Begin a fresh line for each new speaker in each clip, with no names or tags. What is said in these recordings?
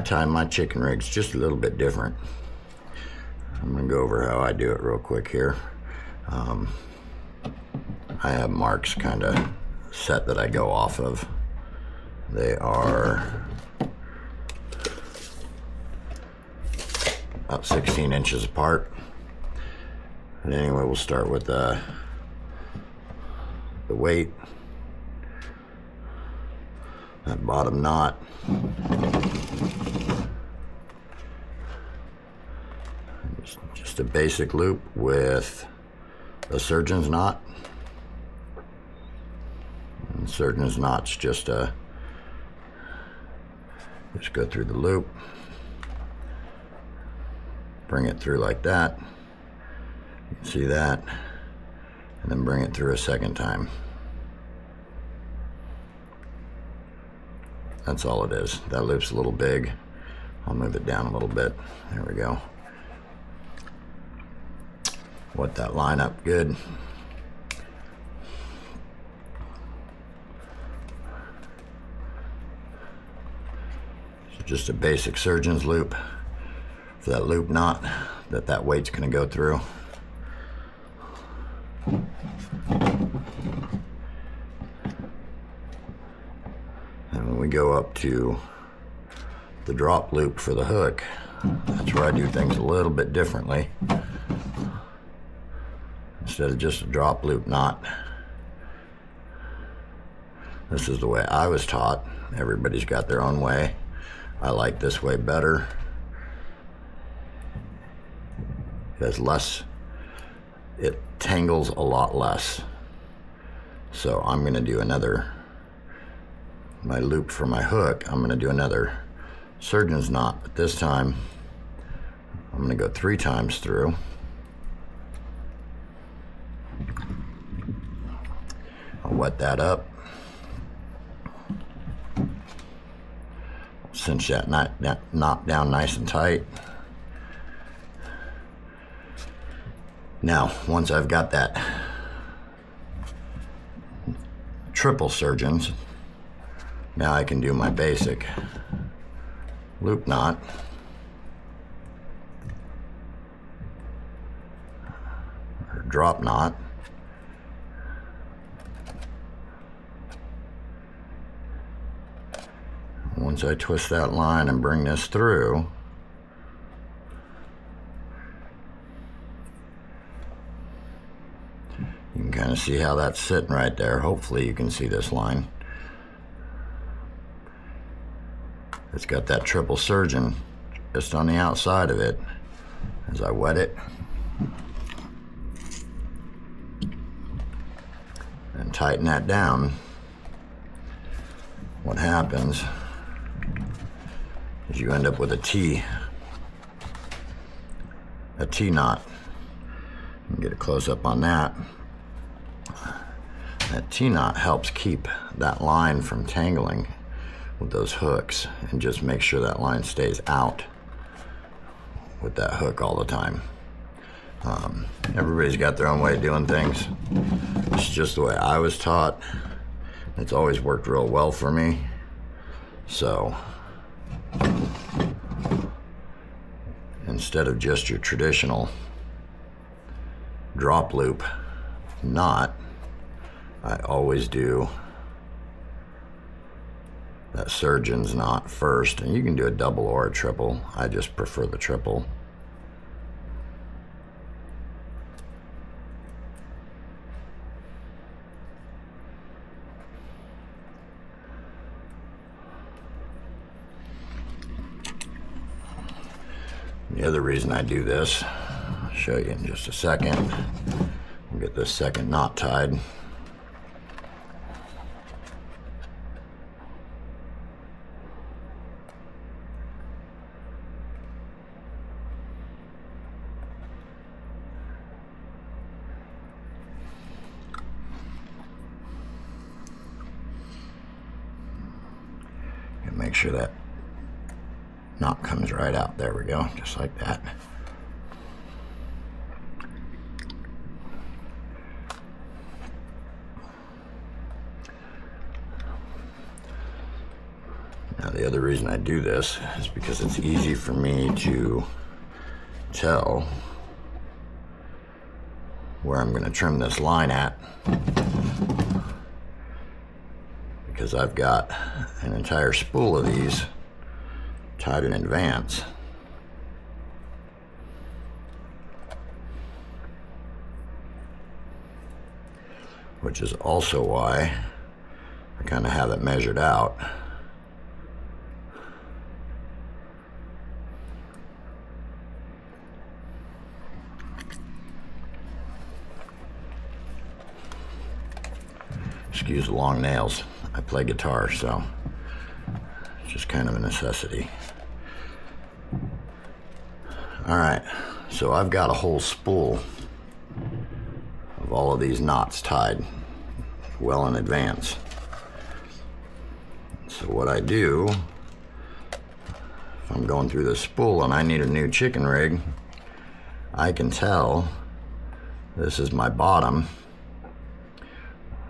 I tie my chicken rig's just a little bit different. I'm gonna go over how I do it real quick here. I have marks kind of set that I go off of. They are about 16 inches apart. But anyway, we'll start with the weight, that bottom knot. Just a basic loop with a surgeon's knot. And surgeon's knot's just go through the loop, bring it through like that. You can see that, and then bring it through a second time. That's all it is. That loop's a little big. I'll move it down a little bit. There we go. Wet that line up good. So just a basic surgeon's loop for that loop knot that weight's going to go through. And when we go up to the drop loop for the hook, that's where I do things a little bit differently. Instead of just a drop loop knot, this is the way I was taught. Everybody's got their own way. I like this way better. It has less, it tangles a lot less. So I'm going to do my loop for my hook. I'm going to do another surgeon's knot, but this time I'm going to go 3 times through. I'll wet that up. Cinch that knot down nice and tight. Now, once I've got that triple surgeons, now I can do my basic loop knot. Or drop knot. Once I twist that line and bring this through, you can kind of see how that's sitting right there. Hopefully you can see this line. It's got that triple surgeon just on the outside of it. As I wet it and tighten that down, what happens is you end up with a T knot. You can get a close up on that. That T knot helps keep that line from tangling with those hooks, and just make sure that line stays out with that hook all the time. Everybody's got their own way of doing things. It's just the way I was taught. It's always worked real well for me. So instead of just your traditional drop loop knot, I always do that surgeon's knot first. And you can do a double or a triple. I just prefer the triple. The other reason I do this, I'll show you in just a second. We'll get this second knot tied. And make sure that knot comes right out. There we go, just like that. Now the other reason I do this is because it's easy for me to tell where I'm going to trim this line at, because I've got an entire spool of these tied in advance. Which is also why I kind of have it measured out. Excuse the long nails. I play guitar, so it's just kind of a necessity. All right, so I've got a whole spool of all of these knots tied well in advance. So what I do, if I'm going through this spool and I need a new chicken rig, I can tell this is my bottom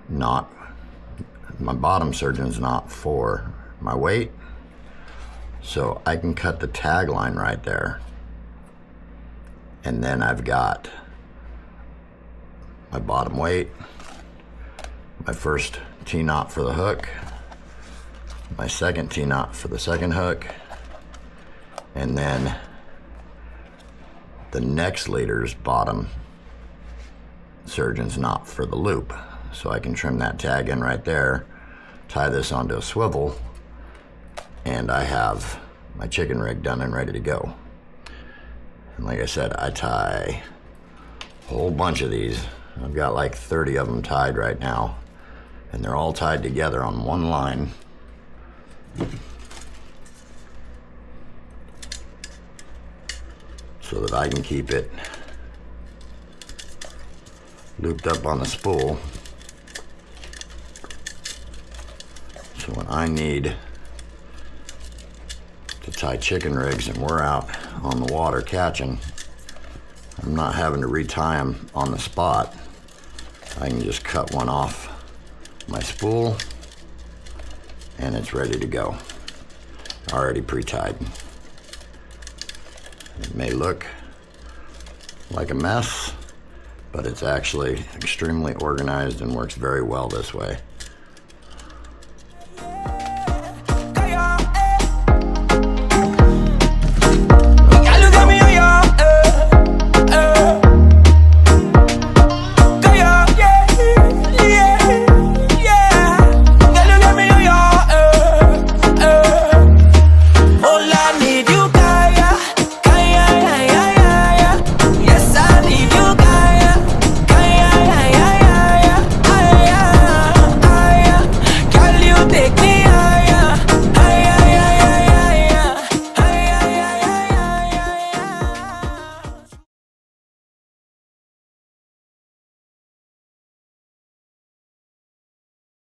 knot. My bottom surgeon's knot for my weight, so I can cut the tag line right there, and then I've got my bottom weight, my first T-knot for the hook, my second T-knot for the second hook, and then the next leader's bottom surgeon's knot for the loop. So I can trim that tag in right there, tie this onto a swivel, and I have my chicken rig done and ready to go. And like I said, I tie a whole bunch of these. I've got like 30 of them tied right now, and they're all tied together on one line. So that I can keep it looped up on the spool. So when I need to tie chicken rigs and we're out on the water catching, I'm not having to retie them on the spot. I can just cut one off my spool and it's ready to go. Already pre-tied. It may look like a mess, but it's actually extremely organized and works very well this way.